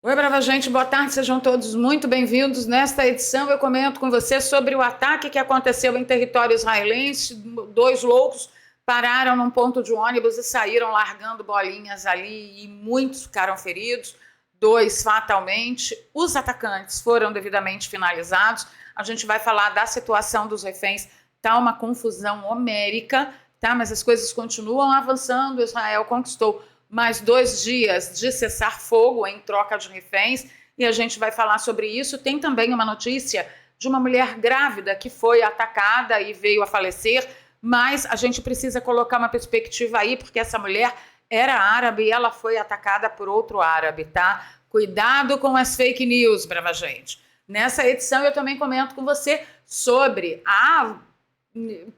Oi, brava gente, boa tarde, sejam todos muito bem-vindos. Nesta edição eu comento com você sobre o ataque que aconteceu em território israelense. Dois loucos pararam num ponto de ônibus e saíram largando bolinhas ali e muitos ficaram feridos, dois fatalmente. Os atacantes foram devidamente finalizados. A gente vai falar da situação dos reféns, tá uma confusão homérica, tá? Mas as coisas continuam avançando. Israel conquistou mais 2 dias de cessar-fogo em troca de reféns, e a gente vai falar sobre isso. Tem também uma notícia de uma mulher grávida que foi atacada e veio a falecer, mas a gente precisa colocar uma perspectiva aí, porque essa mulher era árabe e ela foi atacada por outro árabe, tá? Cuidado com as fake news, brava gente. Nessa edição eu também comento com você sobre a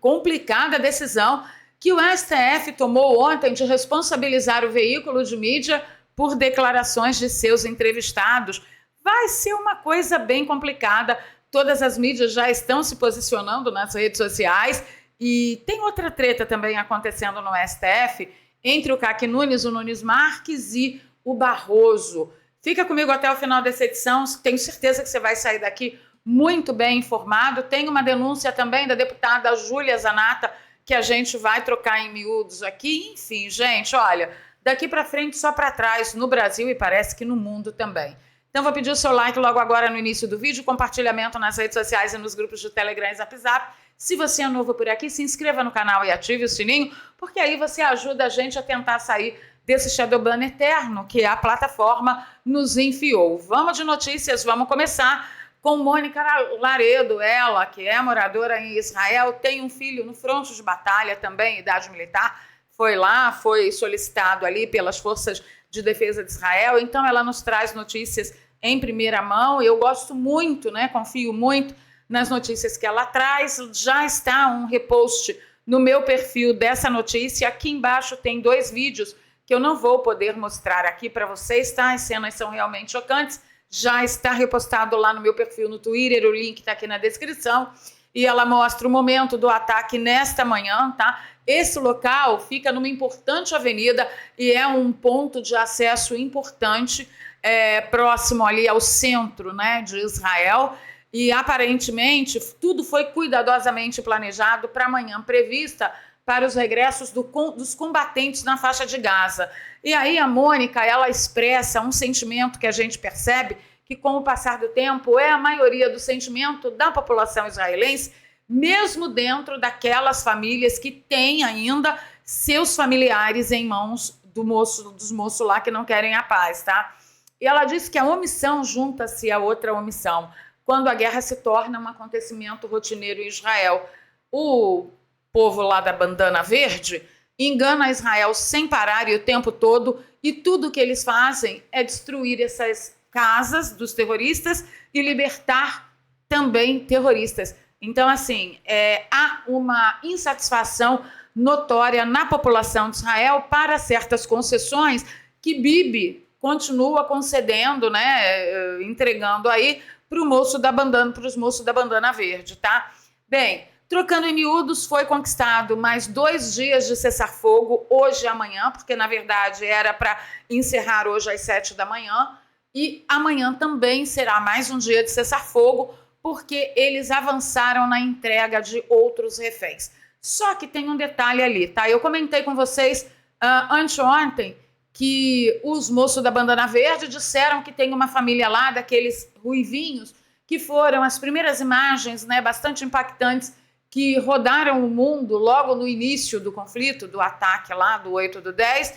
complicada decisão que o STF tomou ontem de responsabilizar o veículo de mídia por declarações de seus entrevistados. Vai ser uma coisa bem complicada. Todas as mídias já estão se posicionando nas redes sociais e tem outra treta também acontecendo no STF entre o CAC Nunes, o Nunes Marques e o Barroso. Fica comigo até o final dessa edição, tenho certeza que você vai sair daqui muito bem informado. Tem uma denúncia também da deputada Júlia Zanata, que a gente vai trocar em miúdos aqui. Enfim, gente, olha, daqui para frente só para trás no Brasil e parece que no mundo também. Então vou pedir o seu like logo agora no início do vídeo, compartilhamento nas redes sociais e nos grupos de Telegram e Zap Zap. Se você é novo por aqui, se inscreva no canal e ative o sininho, porque aí você ajuda a gente a tentar sair desse shadowban eterno que a plataforma nos enfiou. Vamos de notícias, vamos começar com Mônica Laredo, ela que é moradora em Israel, tem um filho no fronte de batalha também, idade militar, foi lá, foi solicitado ali pelas forças de defesa de Israel, então ela nos traz notícias em primeira mão. Eu gosto muito, né, confio muito nas notícias que ela traz. Já está um repost no meu perfil dessa notícia, aqui embaixo tem 2 vídeos que eu não vou poder mostrar aqui para vocês, tá? As cenas são realmente chocantes. Já está repostado lá no meu perfil no Twitter, o link está aqui na descrição, e ela mostra o momento do ataque nesta manhã, tá? Esse local fica numa importante avenida e é um ponto de acesso importante, próximo ali ao centro, né, de Israel, e aparentemente tudo foi cuidadosamente planejado para amanhã prevista para os regressos dos combatentes na faixa de Gaza. E aí a Mônica, ela expressa um sentimento que a gente percebe que, com o passar do tempo, é a maioria do sentimento da população israelense, mesmo dentro daquelas famílias que têm ainda seus familiares em mãos dos moços lá que não querem a paz, tá? E ela disse que a omissão junta-se a outra omissão, quando a guerra se torna um acontecimento rotineiro em Israel. O povo lá da bandana verde engana Israel sem parar e o tempo todo, e tudo que eles fazem é destruir essas casas dos terroristas e libertar também terroristas. Então, assim, há uma insatisfação notória na população de Israel para certas concessões que Bibi continua concedendo, né, entregando aí para os moços da bandana verde, tá? Bem, trocando em miúdos, foi conquistado mais 2 dias de cessar-fogo, hoje e amanhã, porque na verdade era para encerrar hoje às 7 da manhã, e amanhã também será mais um dia de cessar-fogo, porque eles avançaram na entrega de outros reféns. Só que tem um detalhe ali, tá? Eu comentei com vocês anteontem que os moços da bandana verde disseram que tem uma família lá, daqueles ruivinhos, que foram as primeiras imagens, né, bastante impactantes, que rodaram o mundo logo no início do conflito, do ataque lá do 8/10,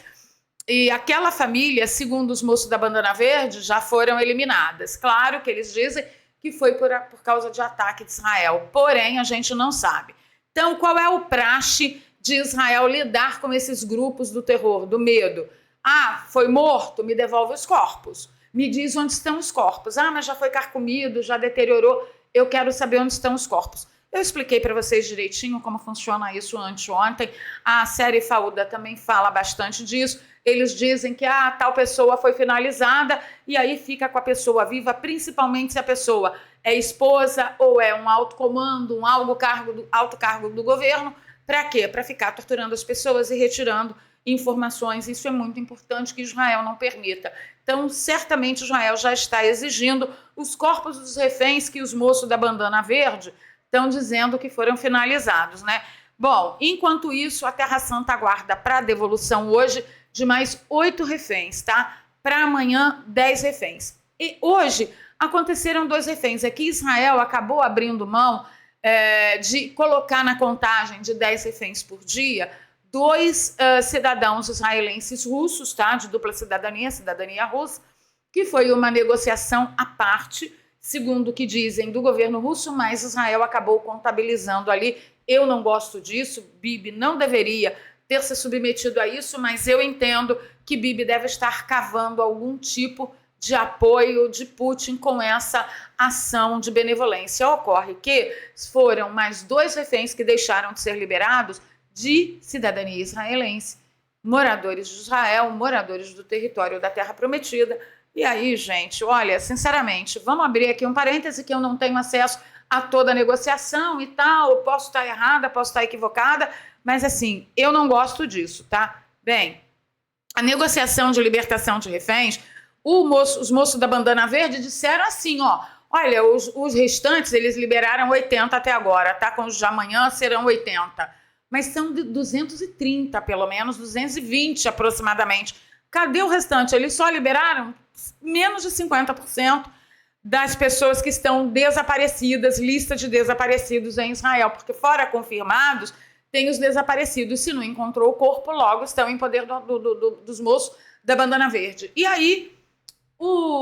e aquela família, segundo os moços da bandana verde, já foram eliminadas. Claro que eles dizem que foi por causa de ataque de Israel, porém a gente não sabe. Então, qual é o praxe de Israel lidar com esses grupos do terror, do medo? Ah, foi morto? Me devolve os corpos. Me diz onde estão os corpos. Ah, mas já foi carcomido, já deteriorou. Eu quero saber onde estão os corpos. Eu expliquei para vocês direitinho como funciona isso anteontem. A série Fauda também fala bastante disso. Eles dizem que tal pessoa foi finalizada e aí fica com a pessoa viva, principalmente se a pessoa é esposa ou é um alto comando, um alto cargo do governo. Para quê? Para ficar torturando as pessoas e retirando informações. Isso é muito importante que Israel não permita. Então, certamente Israel já está exigindo os corpos dos reféns que os moços da bandana verde estão dizendo que foram finalizados, né? Bom, enquanto isso, a Terra Santa aguarda para a devolução hoje de mais 8 reféns, tá? Para amanhã, 10 reféns. E hoje aconteceram 2 reféns. Aqui Israel acabou abrindo mão de colocar na contagem de 10 reféns por dia 2 cidadãos israelenses russos, tá? De dupla cidadania russa, que foi uma negociação à parte, segundo o que dizem do governo russo, mas Israel acabou contabilizando ali. Eu não gosto disso, Bibi não deveria ter se submetido a isso, mas eu entendo que Bibi deve estar cavando algum tipo de apoio de Putin com essa ação de benevolência. Ocorre que foram mais 2 reféns que deixaram de ser liberados de cidadania israelense, moradores de Israel, moradores do território da Terra Prometida. E aí, gente, olha, sinceramente, vamos abrir aqui um parêntese que eu não tenho acesso a toda a negociação e tal, posso estar errada, posso estar equivocada, mas assim, eu não gosto disso, tá? Bem, a negociação de libertação de reféns, os moços da bandana verde disseram assim, ó, olha, os restantes, eles liberaram 80 até agora, tá? Com os de amanhã serão 80, mas são de 230, pelo menos, 220 aproximadamente. Cadê o restante? Eles só liberaram menos de 50% das pessoas que estão desaparecidas, lista de desaparecidos em Israel, porque fora confirmados, tem os desaparecidos. Se não encontrou o corpo, logo estão em poder dos moços da bandana verde. E aí,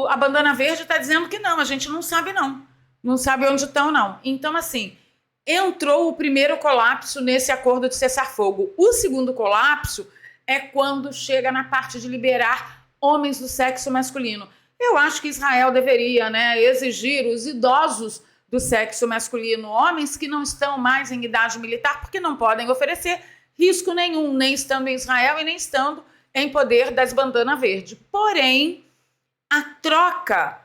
a bandana verde está dizendo que não, a gente não sabe não. Não sabe onde estão, não. Então, assim, entrou o primeiro colapso nesse acordo de cessar-fogo. O segundo colapso é quando chega na parte de liberar homens do sexo masculino. Eu acho que Israel deveria, né, exigir os idosos do sexo masculino, homens que não estão mais em idade militar, porque não podem oferecer risco nenhum, nem estando em Israel e nem estando em poder das bandanas verdes. Porém, a troca,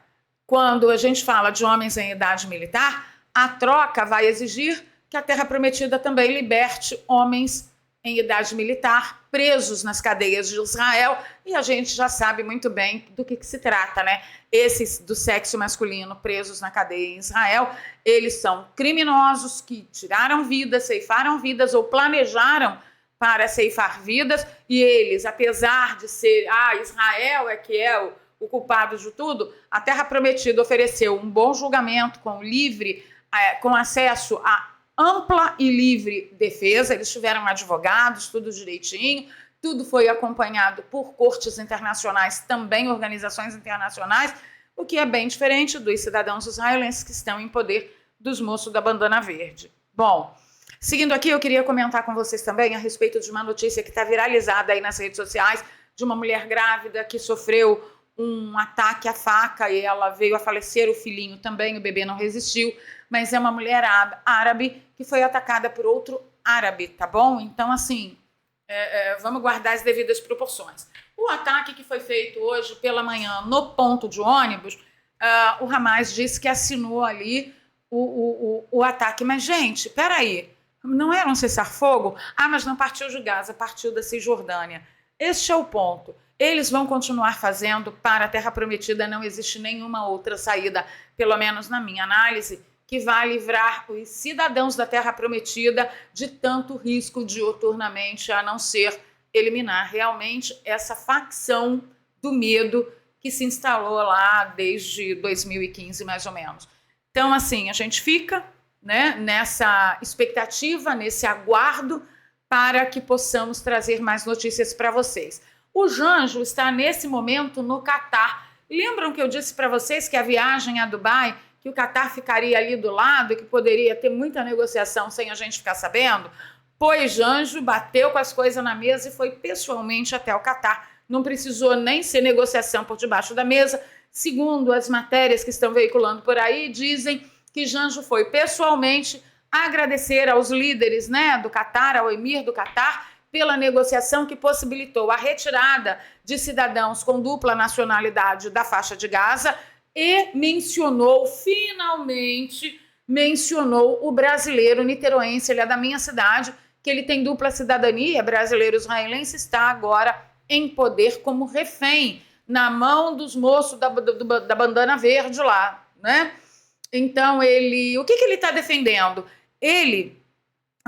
quando a gente fala de homens em idade militar, a troca vai exigir que a Terra Prometida também liberte homens em idade militar presos nas cadeias de Israel, e a gente já sabe muito bem do que se trata, né? Esses do sexo masculino presos na cadeia em Israel, eles são criminosos que tiraram vidas, ceifaram vidas ou planejaram para ceifar vidas, e eles, apesar de ser, Israel é que é o culpado de tudo, a Terra Prometida ofereceu um bom julgamento com acesso a ampla e livre defesa, eles tiveram advogados, tudo direitinho, tudo foi acompanhado por cortes internacionais, também organizações internacionais, o que é bem diferente dos cidadãos israelenses que estão em poder dos moços da bandana verde. Bom, seguindo aqui, eu queria comentar com vocês também a respeito de uma notícia que está viralizada aí nas redes sociais, de uma mulher grávida que sofreu um ataque à faca e ela veio a falecer, o filhinho também, o bebê não resistiu, mas é uma mulher árabe que foi atacada por outro árabe, tá bom? Então, assim, vamos guardar as devidas proporções. O ataque que foi feito hoje pela manhã no ponto de ônibus, o Hamas disse que assinou ali o ataque. Mas, gente, peraí, não era um cessar-fogo? Mas não partiu de Gaza, partiu da Cisjordânia. Este é o ponto. Eles vão continuar fazendo para a Terra Prometida, não existe nenhuma outra saída, pelo menos na minha análise, que vai livrar os cidadãos da Terra Prometida de tanto risco diuturnamente, a não ser eliminar realmente essa facção do medo que se instalou lá desde 2015, mais ou menos. Então, assim, a gente fica, né, nessa expectativa, nesse aguardo, para que possamos trazer mais notícias para vocês. O Janjo está, nesse momento, no Catar. Lembram que eu disse para vocês que a viagem a Dubai, que o Catar ficaria ali do lado e que poderia ter muita negociação sem a gente ficar sabendo? Pois Janjo bateu com as coisas na mesa e foi pessoalmente até o Catar. Não precisou nem ser negociação por debaixo da mesa. Segundo as matérias que estão veiculando por aí, dizem que Janjo foi pessoalmente agradecer aos líderes, né, do Catar, ao emir do Catar, pela negociação que possibilitou a retirada de cidadãos com dupla nacionalidade da faixa de Gaza e finalmente mencionou o brasileiro niteroense, ele é da minha cidade, que ele tem dupla cidadania, brasileiro-israelense, está agora em poder como refém, na mão dos moços da bandana verde lá, né? Então, o que ele está defendendo? Ele,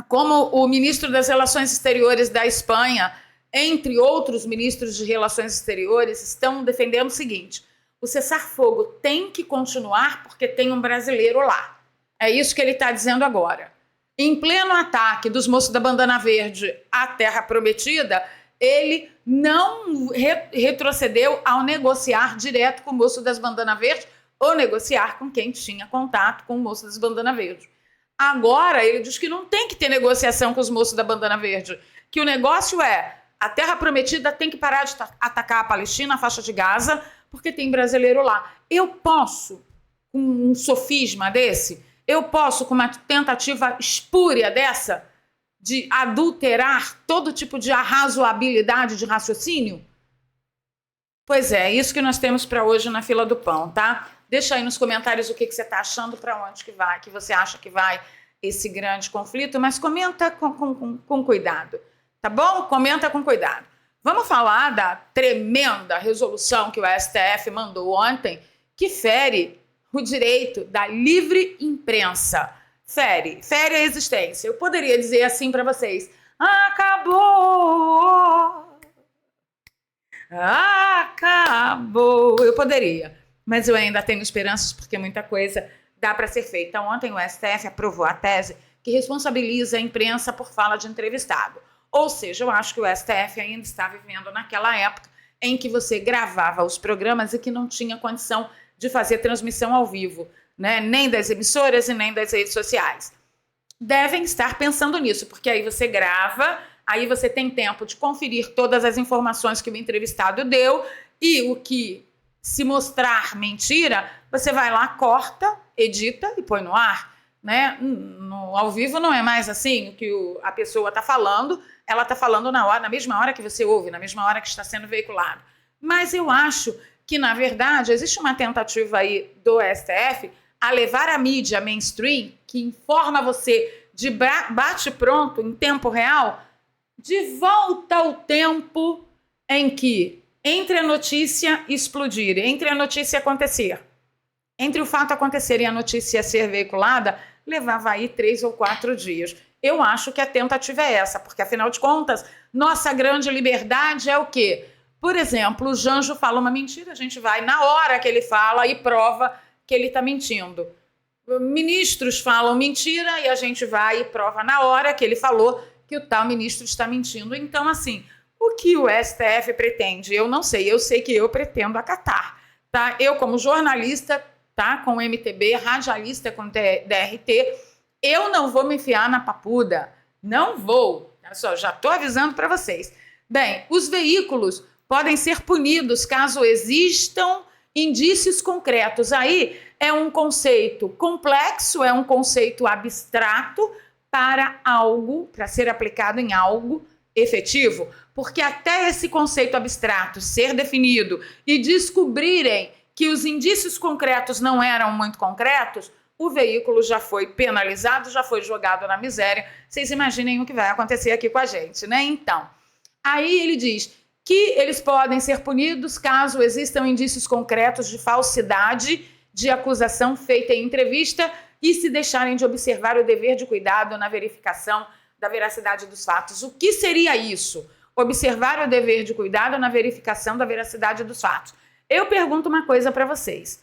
como o ministro das Relações Exteriores da Espanha, entre outros ministros de Relações Exteriores, estão defendendo o seguinte: o cessar-fogo tem que continuar porque tem um brasileiro lá. É isso que ele está dizendo agora. Em pleno ataque dos moços da bandana verde à Terra Prometida, ele não retrocedeu ao negociar direto com o moço das bandana verde ou negociar com quem tinha contato com o moço das bandana verde. Agora ele diz que não tem que ter negociação com os moços da bandana verde, que o negócio é: a Terra Prometida tem que parar de atacar a Palestina, a faixa de Gaza, porque tem brasileiro lá. Eu posso, com um sofisma desse, eu posso, com uma tentativa espúria dessa, de adulterar todo tipo de arrazoabilidade de raciocínio? Pois é isso que nós temos para hoje na fila do pão, tá? Deixa aí nos comentários o que você está achando, para onde que vai, que você acha que vai esse grande conflito, mas comenta com cuidado, tá bom? Comenta com cuidado. Vamos falar da tremenda resolução que o STF mandou ontem, que fere o direito da livre imprensa. Fere a existência. Eu poderia dizer assim para vocês: acabou! Acabou! Eu poderia, mas eu ainda tenho esperanças porque muita coisa dá para ser feita. Ontem o STF aprovou a tese que responsabiliza a imprensa por fala de entrevistado. Ou seja, eu acho que o STF ainda está vivendo naquela época em que você gravava os programas e que não tinha condição de fazer transmissão ao vivo, né? Nem das emissoras e nem das redes sociais. Devem estar pensando nisso, porque aí você grava, aí você tem tempo de conferir todas as informações que o entrevistado deu, e o que se mostrar mentira, você vai lá, corta, edita e põe no ar, né? Ao vivo não é mais assim, o que a pessoa está falando, ela está falando na mesma hora que você ouve, na mesma hora que está sendo veiculado. Mas eu acho que, na verdade, existe uma tentativa aí do STF a levar a mídia mainstream, que informa você de bate-pronto, em tempo real, de volta ao tempo em que, entre a notícia explodir, entre a notícia acontecer, entre o fato acontecer e a notícia ser veiculada, levava aí 3 ou 4 dias. Eu acho que a tentativa é essa, porque, afinal de contas, nossa grande liberdade é o quê? Por exemplo, o Janjo fala uma mentira, a gente vai na hora que ele fala e prova que ele está mentindo. Ministros falam mentira e a gente vai e prova na hora que ele falou que o tal ministro está mentindo. Então, assim, o que o STF pretende? Eu não sei, eu sei que eu pretendo acatar, tá? Eu, como jornalista, tá, com MTB, radialista com DRT, eu não vou me enfiar na papuda, não vou. Olha só, já estou avisando para vocês. Bem, os veículos podem ser punidos caso existam indícios concretos. Aí é um conceito complexo, é um conceito abstrato para algo, para ser aplicado em algo efetivo, porque até esse conceito abstrato ser definido e descobrirem que os indícios concretos não eram muito concretos, o veículo já foi penalizado, já foi jogado na miséria. Vocês imaginem o que vai acontecer aqui com a gente, né? Então, aí ele diz que eles podem ser punidos caso existam indícios concretos de falsidade de acusação feita em entrevista e se deixarem de observar o dever de cuidado na verificação da veracidade dos fatos. O que seria isso? Observar o dever de cuidado na verificação da veracidade dos fatos. Eu pergunto uma coisa para vocês,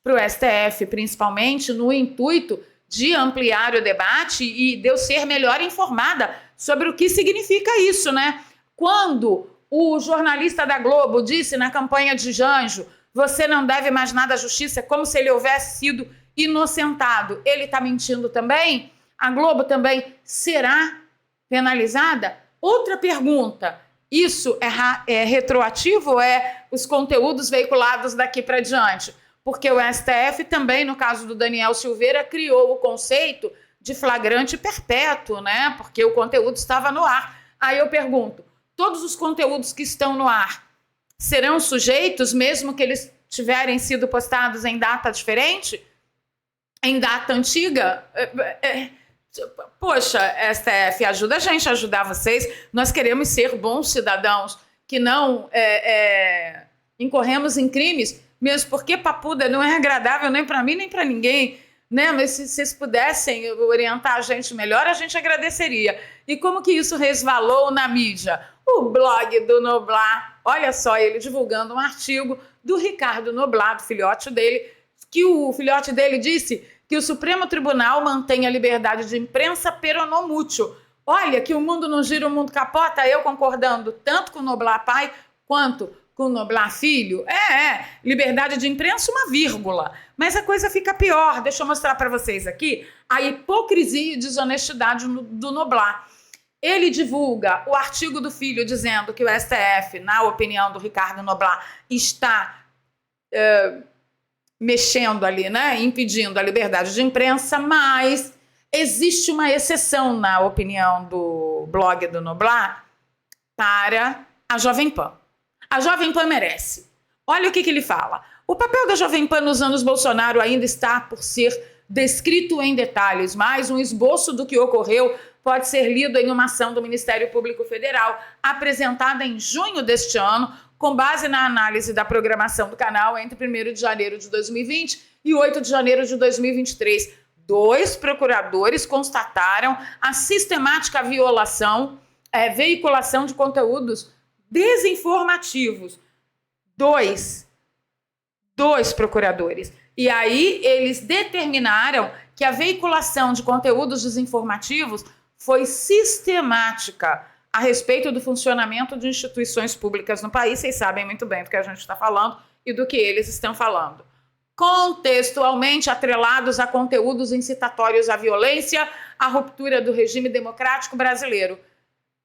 para o STF, principalmente no intuito de ampliar o debate e de eu ser melhor informada sobre o que significa isso, né? Quando o jornalista da Globo disse na campanha de Janjo: você não deve mais nada à justiça, como se ele houvesse sido inocentado. Ele está mentindo também? A Globo também será penalizada? Outra pergunta: isso é retroativo ou é os conteúdos veiculados daqui para diante? Porque o STF também, no caso do Daniel Silveira, criou o conceito de flagrante perpétuo, né? Porque o conteúdo estava no ar. Aí eu pergunto: todos os conteúdos que estão no ar serão sujeitos, mesmo que eles tiverem sido postados em data diferente? Em data antiga? Poxa, STF, ajuda a gente a ajudar vocês. Nós queremos ser bons cidadãos que não incorremos em crimes, mesmo porque papuda não é agradável nem para mim nem para ninguém, né? Mas se vocês pudessem orientar a gente melhor, a gente agradeceria. E como que isso resvalou na mídia? O blog do Noblar, olha só, ele divulgando um artigo do Ricardo Noblar, do filhote dele, que o filhote dele disse que o Supremo Tribunal mantém a liberdade de imprensa peronomútil. Olha, que o mundo não gira, o mundo capota, eu concordando tanto com o Noblar pai quanto com o Noblar filho. Liberdade de imprensa, uma vírgula. Mas a coisa fica pior. Deixa eu mostrar para vocês aqui a hipocrisia e desonestidade do Noblar. Ele divulga o artigo do filho dizendo que o STF, na opinião do Ricardo Noblar, está mexendo ali, né, impedindo a liberdade de imprensa, mas existe uma exceção, na opinião do blog do Noblar, para a Jovem Pan. A Jovem Pan merece. Olha o que ele fala. O papel da Jovem Pan nos anos Bolsonaro ainda está por ser descrito em detalhes, mas um esboço do que ocorreu pode ser lido em uma ação do Ministério Público Federal, apresentada em junho deste ano, com base na análise da programação do canal entre 1º de janeiro de 2020 e 8 de janeiro de 2023. 2 procuradores constataram a sistemática veiculação de conteúdos desinformativos. Dois procuradores. E aí eles determinaram que a veiculação de conteúdos desinformativos foi sistemática a respeito do funcionamento de instituições públicas no país. Vocês sabem muito bem do que a gente está falando e do que eles estão falando. Contextualmente atrelados a conteúdos incitatórios à violência, à ruptura do regime democrático brasileiro.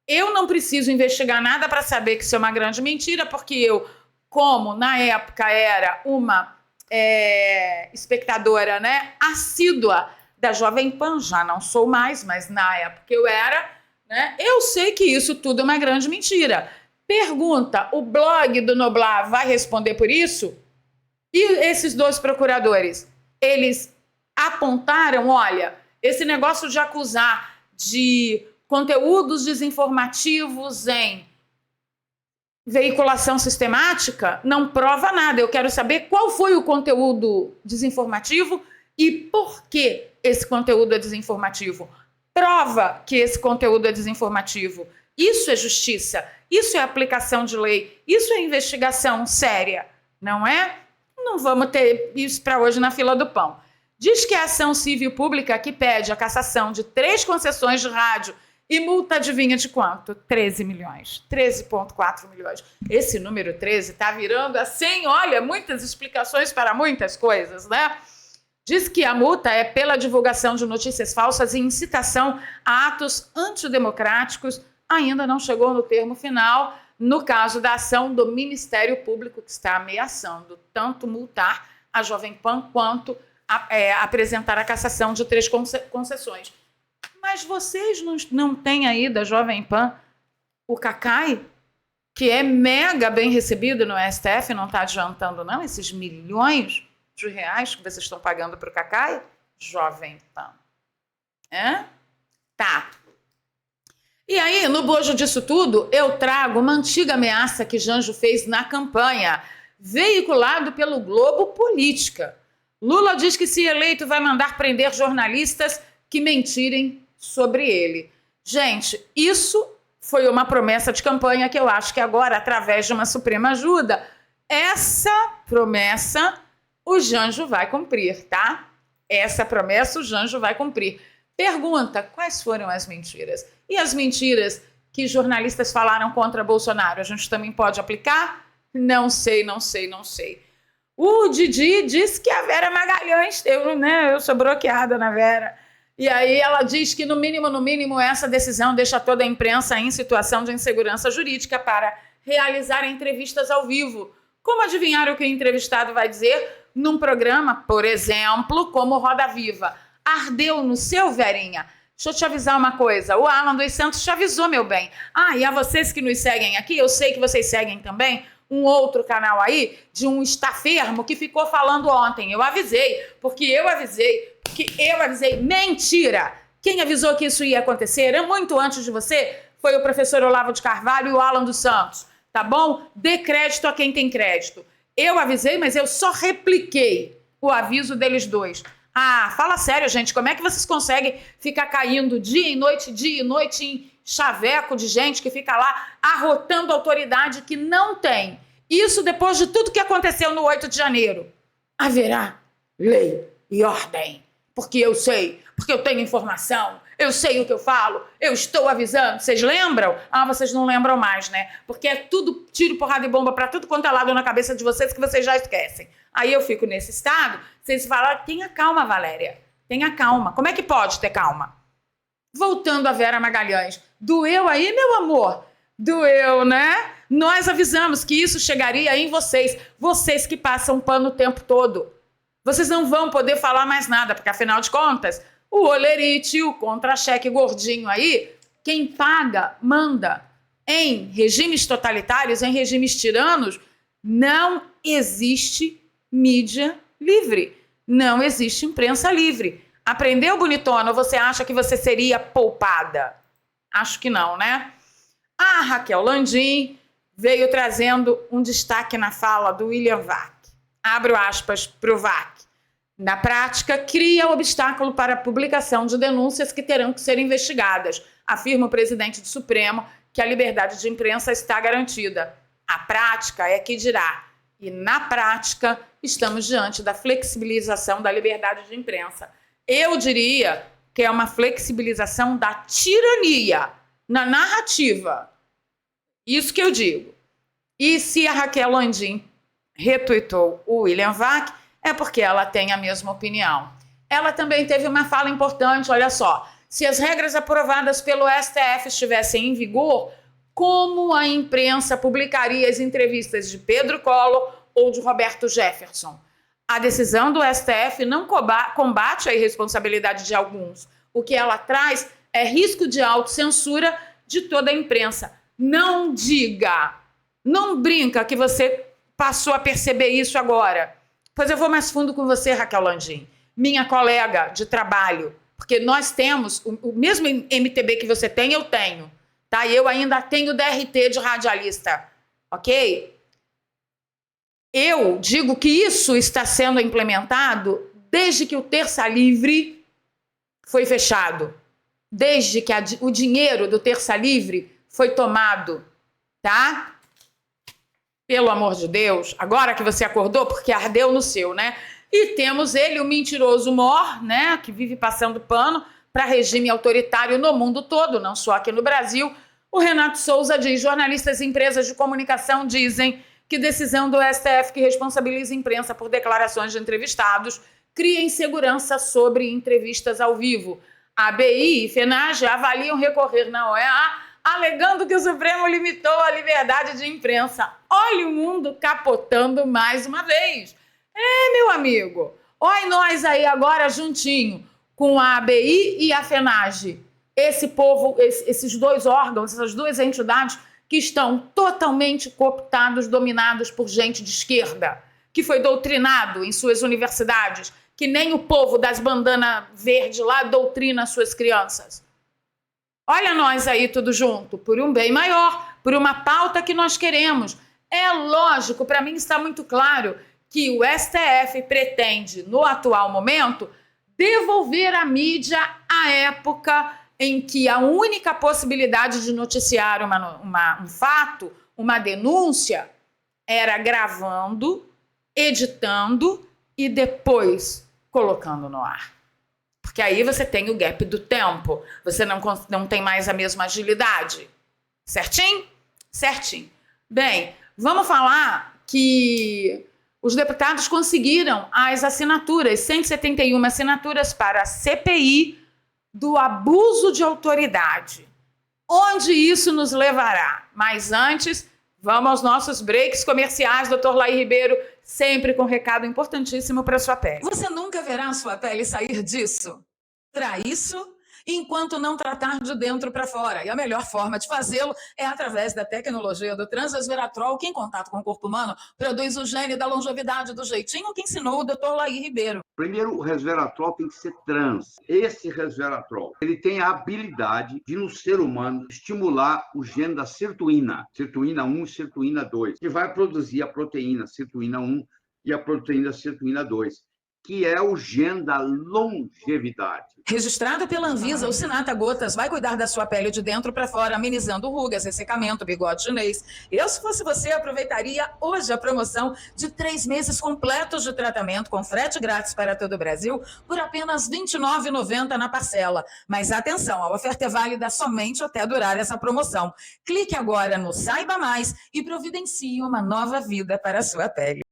Eu não preciso investigar nada para saber que isso é uma grande mentira, porque eu, como na época era uma espectadora, né, assídua da Jovem Pan, já não sou mais, mas na época eu era, né, eu sei que isso tudo é uma grande mentira. Pergunta, o blog do Noblar vai responder por isso? E esses 2 procuradores, eles apontaram, olha, esse negócio de acusar de conteúdos desinformativos em veiculação sistemática não prova nada. Eu quero saber qual foi o conteúdo desinformativo e por que esse conteúdo é desinformativo. Prova que esse conteúdo é desinformativo. Isso é justiça, isso é aplicação de lei, isso é investigação séria, não é? Não vamos ter isso para hoje na fila do pão. Diz que a ação civil pública que pede a cassação de 3 concessões de rádio e multa, adivinha de quanto? 13 milhões. 13,4 milhões. Esse número 13 está virando assim, olha, muitas explicações para muitas coisas, né? Diz que a multa é pela divulgação de notícias falsas e incitação a atos antidemocráticos. Ainda não chegou no termo final, no caso da ação do Ministério Público, que está ameaçando tanto multar a Jovem Pan quanto apresentar a cassação de 3 concessões. Mas vocês não têm aí da Jovem Pan o Cacai, que é mega bem recebido no STF, não está adiantando não, esses milhões de reais que vocês estão pagando para o Cacai? Jovem Pan. Tá. E aí, no bojo disso tudo, eu trago uma antiga ameaça que Janjo fez na campanha, veiculado pelo Globo Política. Lula diz que, se eleito, vai mandar prender jornalistas que mentirem sobre ele. Gente, isso foi uma promessa de campanha que eu acho que agora, através de uma Suprema Ajuda, essa promessa o Janjo vai cumprir, tá? Essa promessa o Janjo vai cumprir. Pergunta, quais foram as mentiras? E as mentiras que jornalistas falaram contra Bolsonaro, a gente também pode aplicar? Não sei. O Didi disse que a Vera Magalhães, eu sou bloqueada na Vera. E aí ela diz que, no mínimo, essa decisão deixa toda a imprensa em situação de insegurança jurídica para realizar entrevistas ao vivo. Como adivinhar o que o entrevistado vai dizer num programa, por exemplo, como Roda Viva? Ardeu no seu, Verinha? Deixa eu te avisar uma coisa, o Alan dos Santos te avisou, meu bem. E a vocês que nos seguem aqui, eu sei que vocês seguem também um outro canal aí, de um estafermo que ficou falando ontem. Eu avisei. Mentira! Quem avisou que isso ia acontecer muito antes de você foi o professor Olavo de Carvalho e o Alan dos Santos, tá bom? Dê crédito a quem tem crédito. Eu avisei, mas eu só repliquei o aviso deles dois. Ah, fala sério, gente, como é que vocês conseguem ficar caindo dia e noite em chaveco de gente que fica lá arrotando autoridade que não tem? Isso depois de tudo que aconteceu no 8 de janeiro. Haverá lei e ordem, porque eu sei, porque eu tenho informação, eu sei o que eu falo, eu estou avisando. Vocês lembram? Ah, vocês não lembram mais, né? Porque é tudo tiro, porrada e bomba para tudo quanto é lado na cabeça de vocês que vocês já esquecem. Aí eu fico nesse estado, vocês falam, tenha calma, Valéria, tenha calma. Como é que pode ter calma? Voltando a Vera Magalhães, doeu aí, meu amor? Doeu, né? Nós avisamos que isso chegaria em vocês, vocês que passam pano o tempo todo. Vocês não vão poder falar mais nada, porque afinal de contas, o olerite, o contra-cheque gordinho aí, quem paga, manda. Em regimes totalitários, em regimes tiranos, não existe mídia livre. Não existe imprensa livre. Aprendeu, bonitona? Ou você acha que você seria poupada? Acho que não, né? A Raquel Landim veio trazendo um destaque na fala do William Vac. Abro aspas para o Vac. Na prática, cria obstáculo para a publicação de denúncias que terão que ser investigadas. Afirma o presidente do Supremo que a liberdade de imprensa está garantida. A prática é que dirá. E na prática, estamos diante da flexibilização da liberdade de imprensa. Eu diria que é uma flexibilização da tirania na narrativa. Isso que eu digo. E se a Raquel Landim retuitou o William Vac, é porque ela tem a mesma opinião. Ela também teve uma fala importante, olha só. Se as regras aprovadas pelo STF estivessem em vigor, como a imprensa publicaria as entrevistas de Pedro Collor ou de Roberto Jefferson? A decisão do STF não combate a irresponsabilidade de alguns. O que ela traz é risco de autocensura de toda a imprensa. Não diga, não brinca que você passou a perceber isso agora. Pois eu vou mais fundo com você, Raquel Landim, minha colega de trabalho, porque nós temos o mesmo MTB que você tem, eu tenho, tá? E eu ainda tenho DRT de radialista, ok? Eu digo que isso está sendo implementado desde que o Terça Livre foi fechado, desde que o dinheiro do Terça Livre foi tomado, tá? Pelo amor de Deus, agora que você acordou, porque ardeu no seu, né? E temos ele, o mentiroso mor, né? Que vive passando pano para regime autoritário no mundo todo, não só aqui no Brasil. O Renato Souza diz, jornalistas e empresas de comunicação dizem que decisão do STF que responsabiliza a imprensa por declarações de entrevistados cria insegurança sobre entrevistas ao vivo. A ABI e FENAGE avaliam recorrer na OEA alegando que o Supremo limitou a liberdade de imprensa. Olha o mundo capotando mais uma vez. Meu amigo, olha nós aí agora juntinho com a ABI e a FENAGE. Esse povo, esses dois órgãos, essas duas entidades que estão totalmente cooptados, dominados por gente de esquerda, que foi doutrinado em suas universidades, que nem o povo das bandanas verdes lá doutrina suas crianças. Olha nós aí tudo junto, por um bem maior, por uma pauta que nós queremos. É lógico, para mim está muito claro que o STF pretende, no atual momento, devolver à mídia a época em que a única possibilidade de noticiar um fato, uma denúncia, era gravando, editando e depois colocando no ar. Porque aí você tem o gap do tempo, você não tem mais a mesma agilidade. Certinho? Certinho. Bem, vamos falar que os deputados conseguiram as assinaturas, 171 assinaturas para a CPI do abuso de autoridade. Onde isso nos levará? Mas antes, vamos aos nossos breaks comerciais, Dr. Laí Ribeiro, sempre com um recado importantíssimo para a sua pele. Você nunca verá a sua pele sair disso. Para isso, enquanto não tratar de dentro para fora. E a melhor forma de fazê-lo é através da tecnologia do Transresveratrol, que em contato com o corpo humano produz o gene da longevidade do jeitinho que ensinou o Dr. Laí Ribeiro. Primeiro, o resveratrol tem que ser trans. Esse resveratrol, ele tem a habilidade de, no ser humano, estimular o gene da sirtuína 1 e sirtuína 2, que vai produzir a proteína sirtuína 1 e a proteína sirtuína 2, que é o gene da longevidade. Registrado pela Anvisa, o Sinata Gotas vai cuidar da sua pele de dentro para fora, amenizando rugas, ressecamento, bigode chinês. Eu, se fosse você, aproveitaria hoje a promoção de 3 meses completos de tratamento com frete grátis para todo o Brasil por apenas R$ 29,90 na parcela. Mas atenção, a oferta é válida somente até durar essa promoção. Clique agora no Saiba Mais e providencie uma nova vida para a sua pele.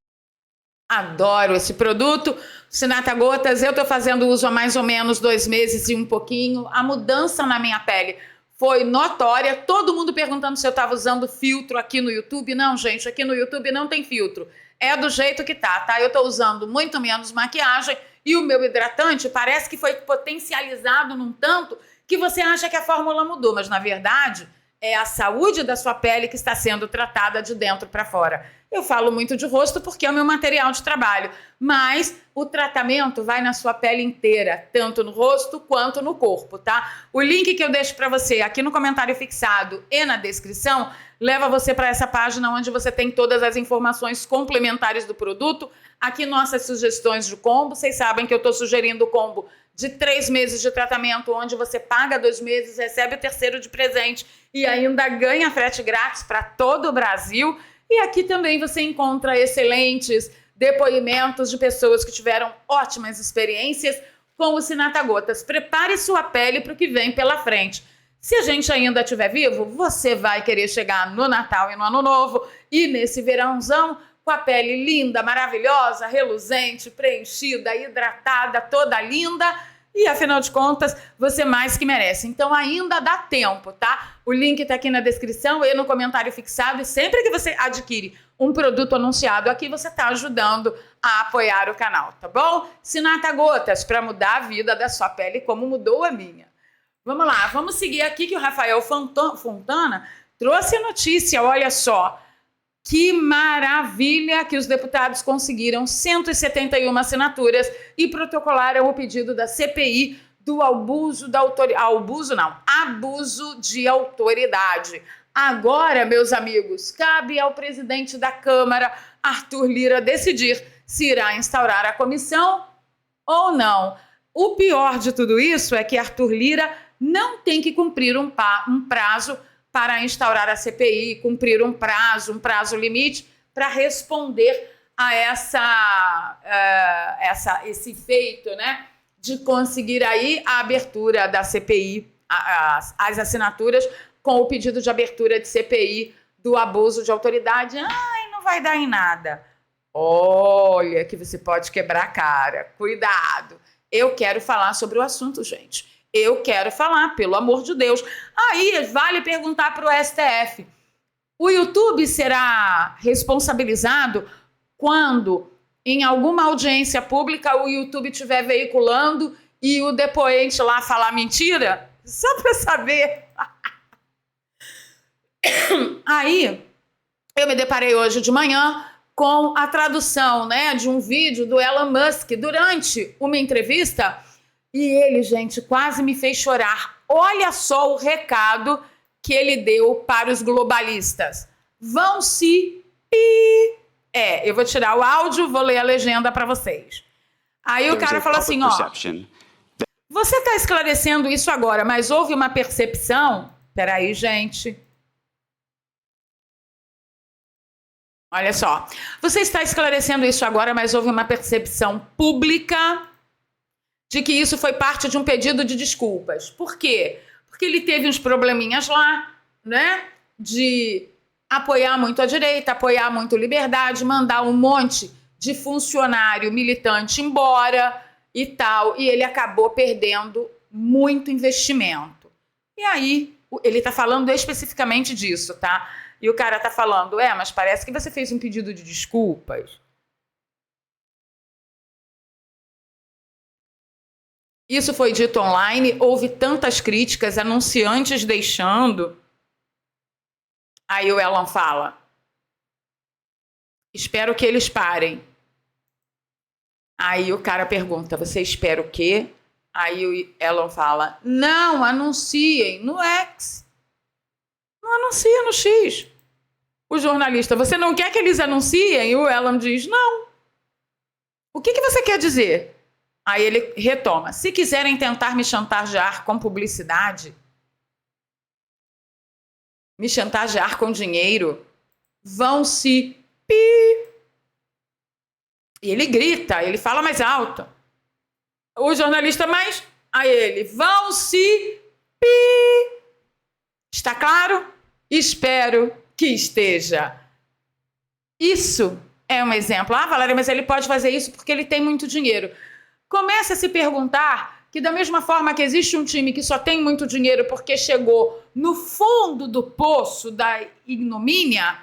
Adoro esse produto, Sinata Gotas. Eu estou fazendo uso há mais ou menos 2 meses e um pouquinho. A mudança na minha pele foi notória. Todo mundo perguntando se eu estava usando filtro aqui no YouTube. Não, gente, aqui no YouTube não tem filtro. É do jeito que tá? Eu estou usando muito menos maquiagem e o meu hidratante parece que foi potencializado num tanto que você acha que a fórmula mudou, mas na verdade é a saúde da sua pele que está sendo tratada de dentro para fora. Eu falo muito de rosto porque é o meu material de trabalho, mas o tratamento vai na sua pele inteira, tanto no rosto quanto no corpo, tá? O link que eu deixo para você aqui no comentário fixado e na descrição leva você para essa página onde você tem todas as informações complementares do produto. Aqui nossas sugestões de combo. Vocês sabem que eu estou sugerindo o combo de 3 meses de tratamento, onde você paga 2 meses, recebe o 3º de presente e ainda ganha frete grátis para todo o Brasil. E aqui também você encontra excelentes depoimentos de pessoas que tiveram ótimas experiências com o Sinata Gotas. Prepare sua pele para o que vem pela frente. Se a gente ainda estiver vivo, você vai querer chegar no Natal e no Ano Novo e nesse verãozão com a pele linda, maravilhosa, reluzente, preenchida, hidratada, toda linda. E, afinal de contas, você mais que merece. Então, ainda dá tempo, tá? O link tá aqui na descrição e no comentário fixado. E sempre que você adquire um produto anunciado aqui, você tá ajudando a apoiar o canal, tá bom? Sinata Gotas, para mudar a vida da sua pele como mudou a minha. Vamos lá, vamos seguir aqui que o Rafael Fontana trouxe a notícia, olha só. Que maravilha que os deputados conseguiram 171 assinaturas e protocolaram o pedido da CPI do abuso de autoridade. Agora, meus amigos, cabe ao presidente da Câmara, Arthur Lira, decidir se irá instaurar a comissão ou não. O pior de tudo isso é que Arthur Lira não tem que cumprir um prazo para instaurar a CPI, cumprir um prazo limite para responder a esse feito, né, de conseguir aí a abertura da CPI, as assinaturas com o pedido de abertura de CPI do abuso de autoridade. Ai, não vai dar em nada. Olha que você pode quebrar a cara. Cuidado. Eu quero falar sobre o assunto, gente. Eu quero falar, pelo amor de Deus. Aí vale perguntar para o STF. O YouTube será responsabilizado quando, em alguma audiência pública, o YouTube estiver veiculando e o depoente lá falar mentira? Só para saber. Aí, eu me deparei hoje de manhã com a tradução, né, de um vídeo do Elon Musk durante uma entrevista. E ele, gente, quase me fez chorar. Olha só o recado que ele deu para os globalistas. Vão se... eu vou tirar o áudio, vou ler a legenda para vocês. Aí o cara falou assim, ó... Você está esclarecendo isso agora, mas houve uma percepção... Peraí, gente... Olha só. Você está esclarecendo isso agora, mas houve uma percepção pública... de que isso foi parte de um pedido de desculpas. Por quê? Porque ele teve uns probleminhas lá, né? De apoiar muito a direita, apoiar muito a liberdade, mandar um monte de funcionário militante embora e tal. E ele acabou perdendo muito investimento. E aí, ele tá falando especificamente disso, tá? E o cara tá falando, mas parece que você fez um pedido de desculpas. Isso foi dito online, houve tantas críticas, anunciantes deixando. Aí o Elon fala: espero que eles parem. Aí o cara pergunta: você espera o quê? Aí o Elon fala: não, anunciem no X. Não anuncia no X. O jornalista: você não quer que eles anunciem? E o Elon diz: não. O que você quer dizer? Aí ele retoma: se quiserem tentar me chantagear com publicidade, me chantagear com dinheiro, vão se pi. E ele grita, ele fala mais alto. O jornalista mais... Aí ele: vão se pi. Está claro? Espero que esteja. Isso é um exemplo. Ah, Valéria, mas ele pode fazer isso porque ele tem muito dinheiro. Começa a se perguntar que da mesma forma que existe um time que só tem muito dinheiro porque chegou no fundo do poço da ignomínia,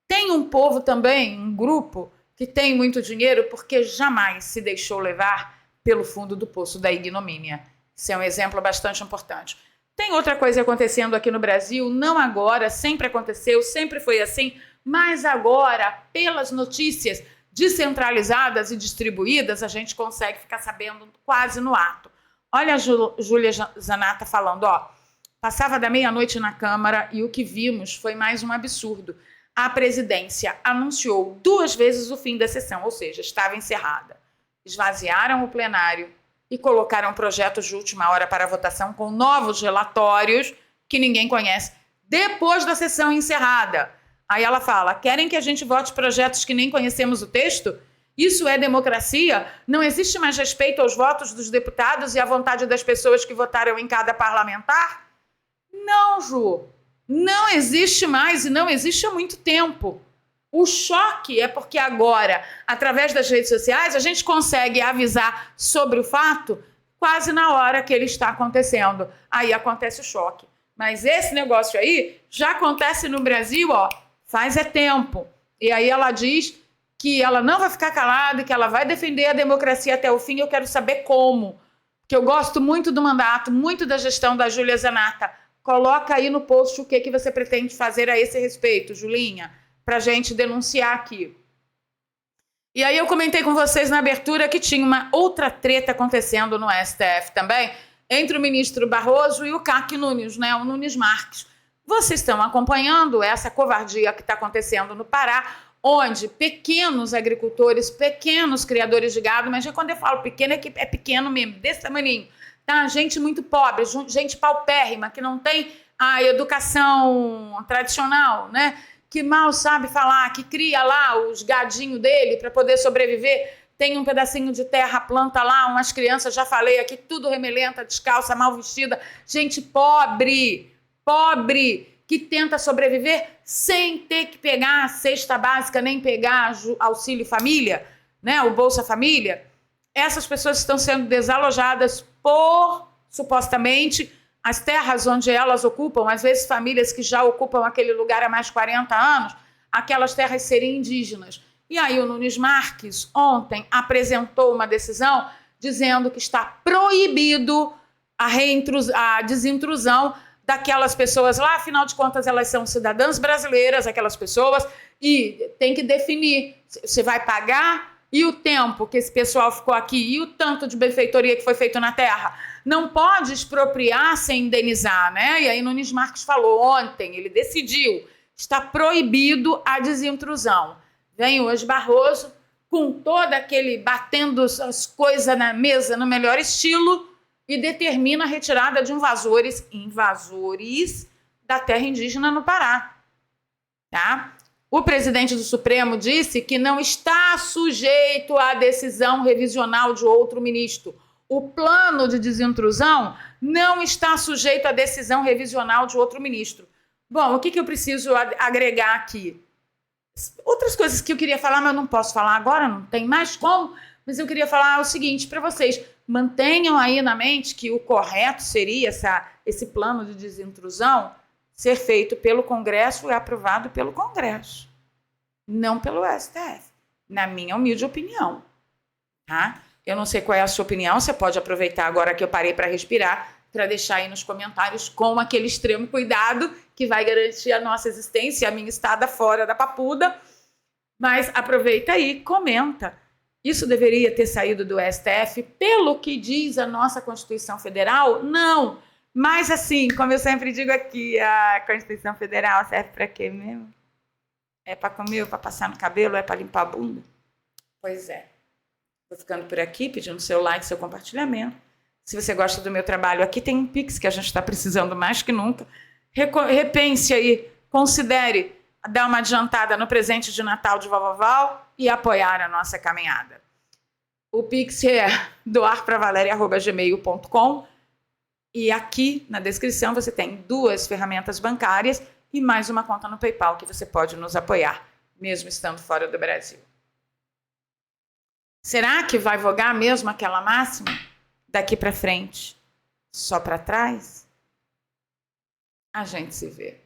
tem um povo também, um grupo, que tem muito dinheiro porque jamais se deixou levar pelo fundo do poço da ignomínia. Isso é um exemplo bastante importante. Tem outra coisa acontecendo aqui no Brasil, não agora, sempre aconteceu, sempre foi assim, mas agora, pelas notícias descentralizadas e distribuídas, a gente consegue ficar sabendo quase no ato. Olha a Júlia Zanata falando, ó: passava da meia-noite na Câmara e o que vimos foi mais um absurdo. A presidência anunciou 2 vezes o fim da sessão, ou seja, estava encerrada. Esvaziaram o plenário e colocaram projetos de última hora para votação com novos relatórios que ninguém conhece, depois da sessão encerrada. Aí ela fala: querem que a gente vote projetos que nem conhecemos o texto? Isso é democracia? Não existe mais respeito aos votos dos deputados e à vontade das pessoas que votaram em cada parlamentar? Não, Ju. Não existe mais e não existe há muito tempo. O choque é porque agora, através das redes sociais, a gente consegue avisar sobre o fato quase na hora que ele está acontecendo. Aí acontece o choque. Mas esse negócio aí já acontece no Brasil, ó, faz tempo. E aí ela diz que ela não vai ficar calada e que ela vai defender a democracia até o fim. Eu quero saber como. Porque eu gosto muito do mandato, muito da gestão da Júlia Zanata. Coloca aí no post o que você pretende fazer a esse respeito, Julinha, para a gente denunciar aqui. E aí eu comentei com vocês na abertura que tinha uma outra treta acontecendo no STF também, entre o ministro Barroso e o CAC Nunes, né, o Nunes Marques. Vocês estão acompanhando essa covardia que está acontecendo no Pará, onde pequenos agricultores, pequenos criadores de gado, mas quando eu falo pequeno, é pequeno mesmo, desse tamaninho, tá? Gente muito pobre, gente paupérrima, que não tem a educação tradicional, né? Que mal sabe falar, que cria lá os gadinhos dele para poder sobreviver. Tem um pedacinho de terra, planta lá, umas crianças, já falei aqui, tudo remelenta, descalça, mal vestida. Gente pobre, que tenta sobreviver sem ter que pegar a cesta básica, nem pegar auxílio família, né? O Bolsa Família. Essas pessoas estão sendo desalojadas por, supostamente, as terras onde elas ocupam, às vezes famílias que já ocupam aquele lugar há mais de 40 anos, aquelas terras serem indígenas. E aí o Nunes Marques, ontem, apresentou uma decisão dizendo que está proibido a desintrusão daquelas pessoas lá, afinal de contas elas são cidadãs brasileiras, aquelas pessoas, e tem que definir se vai pagar e o tempo que esse pessoal ficou aqui e o tanto de benfeitoria que foi feito na terra. Não pode expropriar sem indenizar, né? E aí Nunes Marques falou ontem, ele decidiu, está proibido a desintrusão. Vem hoje Barroso com todo aquele batendo as coisas na mesa no melhor estilo e determina a retirada de invasores da terra indígena no Pará. Tá? O presidente do Supremo disse que não está sujeito à decisão revisional de outro ministro. O plano de desintrusão não está sujeito à decisão revisional de outro ministro. Bom, o que eu preciso agregar aqui? Outras coisas que eu queria falar, mas eu não posso falar agora, não tem mais como, mas eu queria falar o seguinte para vocês: mantenham aí na mente que o correto seria esse plano de desintrusão ser feito pelo Congresso e aprovado pelo Congresso, não pelo STF, na minha humilde opinião. Tá? Eu não sei qual é a sua opinião, você pode aproveitar agora que eu parei para respirar, para deixar aí nos comentários com aquele extremo cuidado que vai garantir a nossa existência, a minha estada fora da papuda. Mas aproveita aí, comenta. Isso deveria ter saído do STF pelo que diz a nossa Constituição Federal? Não. Mas assim, como eu sempre digo aqui, a Constituição Federal serve para quê mesmo? É para comer, para passar no cabelo, é para limpar a bunda? Pois é. Vou ficando por aqui, pedindo seu like, seu compartilhamento. Se você gosta do meu trabalho, aqui tem um Pix que a gente está precisando mais que nunca. Repense aí, considere dar uma adiantada no presente de Natal de Vovó Val e apoiar a nossa caminhada. O Pix é doarpravaleria@gmail.com e aqui na descrição você tem 2 ferramentas bancárias e mais uma conta no PayPal que você pode nos apoiar, mesmo estando fora do Brasil. Será que vai vogar mesmo aquela máxima? Daqui para frente, só para trás? A gente se vê.